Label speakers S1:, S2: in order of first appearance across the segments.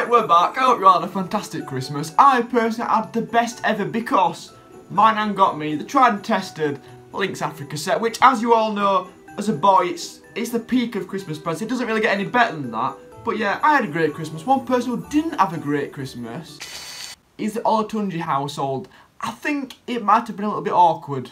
S1: Right, we're back. I hope you all had a fantastic Christmas. I personally had the best ever because my nan got me the tried and tested Lynx Africa set, which, as you all know, as a boy, it's the peak of Christmas presents. It doesn't really get any better than that. But yeah, I had a great Christmas. One person who didn't have a great Christmas is the Olatunji household. I think it might have been a little bit awkward.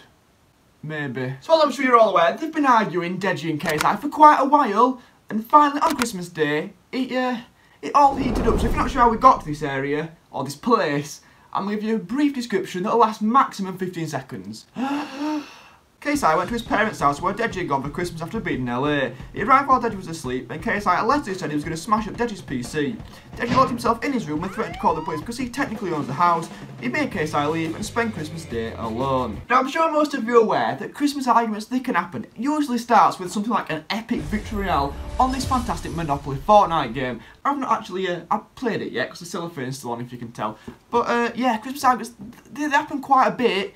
S1: Maybe. So, as I'm sure you're all aware, they've been arguing, Deji and KSI, for quite a while. And finally, on Christmas Day, it all heated up. So if you're not sure how we got to this area, or this place, I'm going to give you a brief description that'll last maximum 15 seconds. KSI went to his parents' house where Deji had gone for Christmas after being in LA. He arrived while Deji was asleep, and KSI allegedly said he was going to smash up Deji's PC. Deji locked himself in his room and threatened to call the police because he technically owns the house. He made KSI leave and spend Christmas Day alone. Now, I'm sure most of you are aware that Christmas arguments, they can happen. It usually starts with something like an epic victory royale on this fantastic Monopoly Fortnite game. I've not actually I've played it yet because the cellophane is still on, if you can tell. But yeah, Christmas arguments, they happen quite a bit.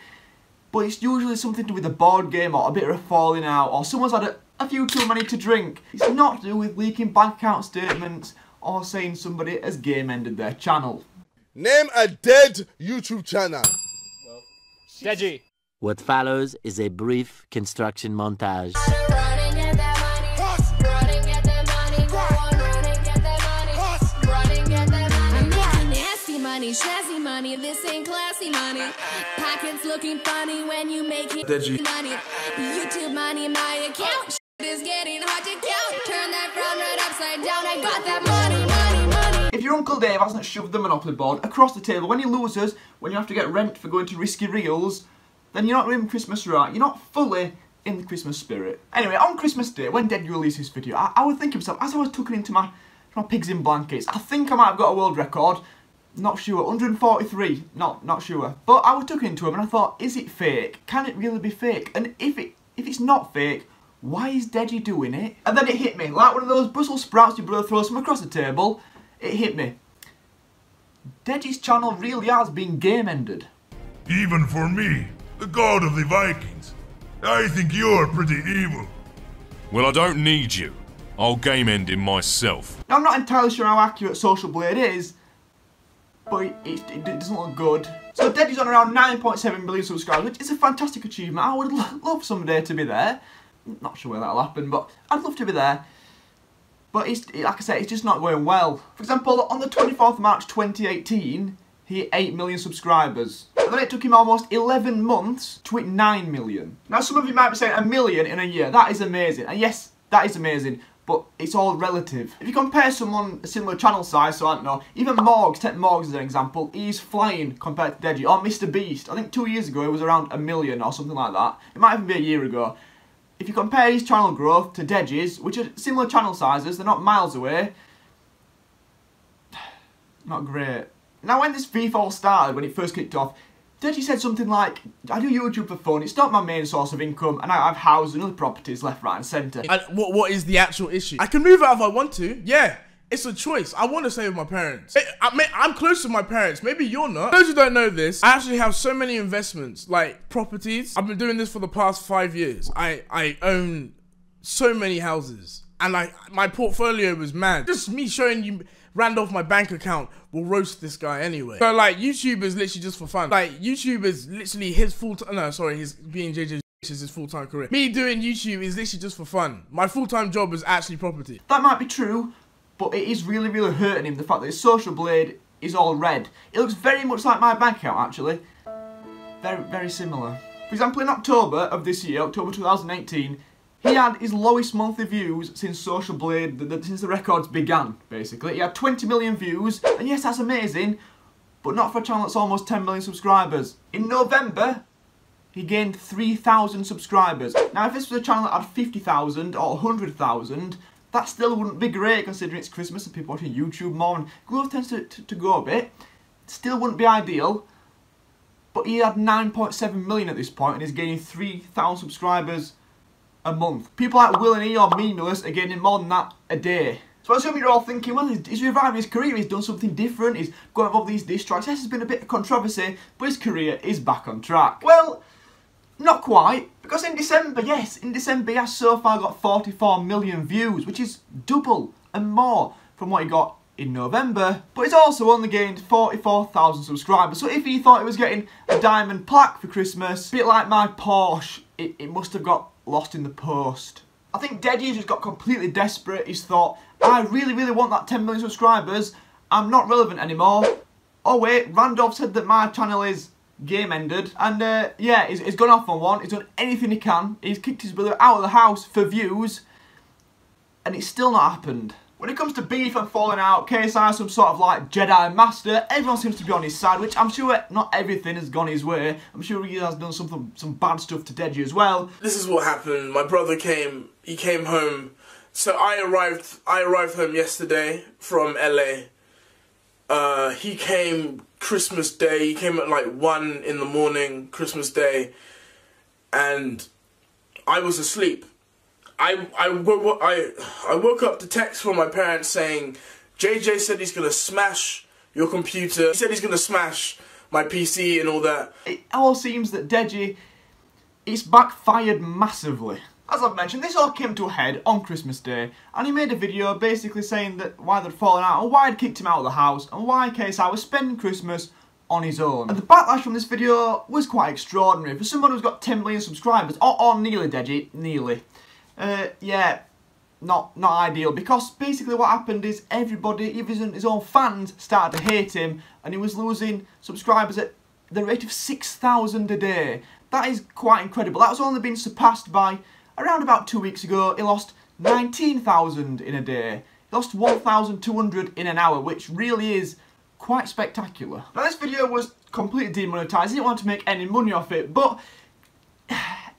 S1: But it's usually something to do with a board game or a bit of a falling out or someone's had a few too many to drink. It's not to do with leaking bank account statements or saying somebody has game ended their channel.
S2: Name a dead YouTube channel.
S3: Well, Deji.
S4: What follows is a brief construction montage.
S5: Snazzy money, this ain't classy money. Pockets looking funny when you make it Deji. Money. YouTube money, my account. Shit is getting hard to count. Turn that frown right upside down. I got that money.
S1: If your Uncle Dave hasn't shoved the Monopoly board across the table when he loses, when you have to get rent for going to risky reels, then you're not doing Christmas right. You're not fully in the Christmas spirit. Anyway, on Christmas Day, when Deji released his video, I would think to myself, as I was tucking into my pigs in blankets, I think I might have got a world record. Not sure, 143, not sure. But I was tucking into him and I thought, is it fake? Can it really be fake? And if it's not fake, why is Deji doing it? And then it hit me, like one of those Brussels sprouts your brother throws from across the table. It hit me. Deji's channel really has been game ended.
S6: Even for me, the god of the Vikings, I think you're pretty evil.
S7: Well, I don't need you. I'll game end him myself.
S1: Now, I'm not entirely sure how accurate Social Blade is, but it doesn't look good. So Deji's on around 9.7 million subscribers, which is a fantastic achievement. I would love someday to be there. Not sure where that'll happen, but I'd love to be there. But like I said, it's just not going well. For example, on the 24th of March 2018, he hit 8 million subscribers. And then it took him almost 11 months to hit 9 million. Now, some of you might be saying 1 million in a year. That is amazing. And yes, that is amazing. But it's all relative. If you compare someone a similar channel size, so I don't know, even Morgs, take Morgs as an example, he's flying compared to Deji. Or Mr. Beast, I think 2 years ago it was around 1 million or something like that. It might even be a year ago. If you compare his channel growth to Deji's, which are similar channel sizes, they're not miles away, not great. Now, when this beef all started, when it first kicked off, Deji said something like, I do YouTube for fun, it's not my main source of income, and I have houses and other properties left, right and centre.
S3: And what is the actual issue? I can move out if I want to, yeah. It's a choice. I want to stay with my parents. I'm close to my parents. Maybe you're not. Those who don't know this, I actually have so many investments, like properties. I've been doing this for the past 5 years. I own so many houses. And my portfolio was mad. Just me showing you Randolph my bank account will roast this guy anyway. So like, YouTube is literally just for fun. Like, YouTube is literally his full-time, no, sorry, his being JJ is his full-time career. Me doing YouTube is literally just for fun. My full-time job is actually property.
S1: That might be true, but it is really, really hurting him, the fact that his Social Blade is all red. It looks very much like my bank account, actually. Very, very similar. For example, in October of this year, October 2018, he had his lowest monthly views since Social Blade, since the records began, basically. He had 20 million views, and yes, that's amazing, but not for a channel that's almost 10 million subscribers. In November, he gained 3,000 subscribers. Now, if this was a channel that had 50,000 or 100,000, that still wouldn't be great, considering it's Christmas and people watching YouTube more, and growth tends to go a bit. Still wouldn't be ideal, but he had 9.7 million at this point, and he's gaining 3,000 subscribers a month. People like Will and E or Meaningless are getting more than that a day. So I assume you're all thinking, well, he's reviving his career, he's done something different, he's going above these diss tracks. Yes, there's been a bit of controversy, but his career is back on track. Well, not quite, because in December, yes, in December he has so far got 44 million views, which is double and more from what he got in November, but he's also only gained 44,000 subscribers. So if he thought he was getting a diamond plaque for Christmas, a bit like my Porsche, it must have got lost in the post. I think Deji just got completely desperate. He's thought, I really, really want that 10 million subscribers. I'm not relevant anymore. Oh wait, Randolph said that my channel is game ended. And yeah, he's gone off on one. He's done anything he can. He's kicked his brother out of the house for views. And it's still not happened. When it comes to beef and falling out, KSI is some sort of like Jedi master. Everyone seems to be on his side, which I'm sure not everything has gone his way. I'm sure he has done some bad stuff to Deji as well.
S3: This is what happened. My brother came home. So I arrived home yesterday from LA. He came Christmas Day. He came at like 1 in the morning, Christmas Day, and I was asleep. I woke up to text from my parents saying, JJ said he's gonna smash your computer. He said he's gonna smash my PC and all that.
S1: It all seems that Deji, it's backfired massively. As I've mentioned, this all came to a head on Christmas Day, and he made a video basically saying that why they'd fallen out, and why I'd kicked him out of the house, and why KSI was spending Christmas on his own. And the backlash from this video was quite extraordinary. For someone who's got 10 million subscribers, or nearly Deji, nearly. Yeah, not ideal, because basically what happened is everybody, even his own fans, started to hate him, and he was losing subscribers at the rate of 6,000 a day. That is quite incredible. That was only been surpassed by, around about 2 weeks ago, he lost 19,000 in a day. He lost 1,200 in an hour, which really is quite spectacular. Now this video was completely demonetised. He didn't want to make any money off it, but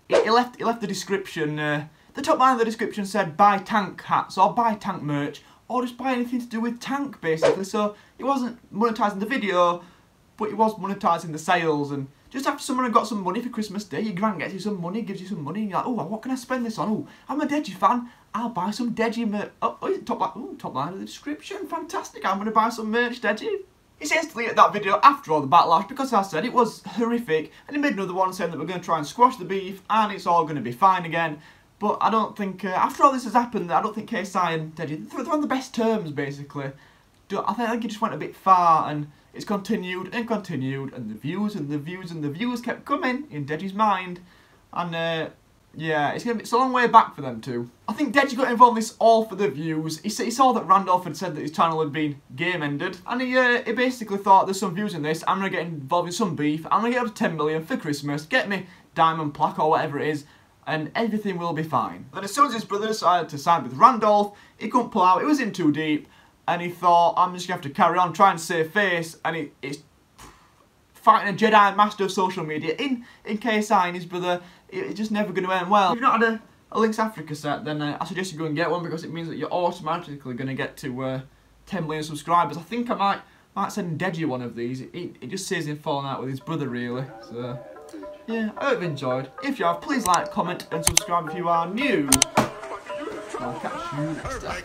S1: he left the description. The top line of the description said buy tank hats or buy tank merch or just buy anything to do with tank basically. So it wasn't monetising the video, but it was monetising the sales. And just after someone had got some money for Christmas Day, your gran gets you some money, gives you some money, and you're like, oh, what can I spend this on? Oh, I'm a Deji fan, I'll buy some Deji merch. Oh, top line of the description, fantastic, I'm going to buy some merch, Deji. He says to delete that video after all the backlash because, as I said, it was horrific, and he made another one saying that we're going to try and squash the beef and it's all going to be fine again. But I don't think, after all this has happened, I don't think KSI and Deji, they're on the best terms, basically. I think he just went a bit far, and it's continued, and the views and the views and the views kept coming in Deji's mind. And, yeah, it's a long way back for them two. I think Deji got involved in this all for the views. He saw that Randolph had said that his channel had been game ended, and he basically thought, there's some views in this, I'm going to get involved in some beef, I'm going to get up to 10 million for Christmas, get me diamond plaque or whatever it is, and everything will be fine. Then as soon as his brother decided to side with Randolph, he couldn't pull out, it was in too deep, and he thought, I'm just going to have to carry on trying to save face, and it's fighting a Jedi master of social media in KSI and his brother. It's just never going to end well. If you've not had a Links Africa set, then I suggest you go and get one, because it means that you're automatically going to get to 10 million subscribers. I think I might send Deji one of these. It just says him falling out with his brother, really. So yeah, I hope you enjoyed. If you have, please like, comment and subscribe if you are new. I'll catch you next time.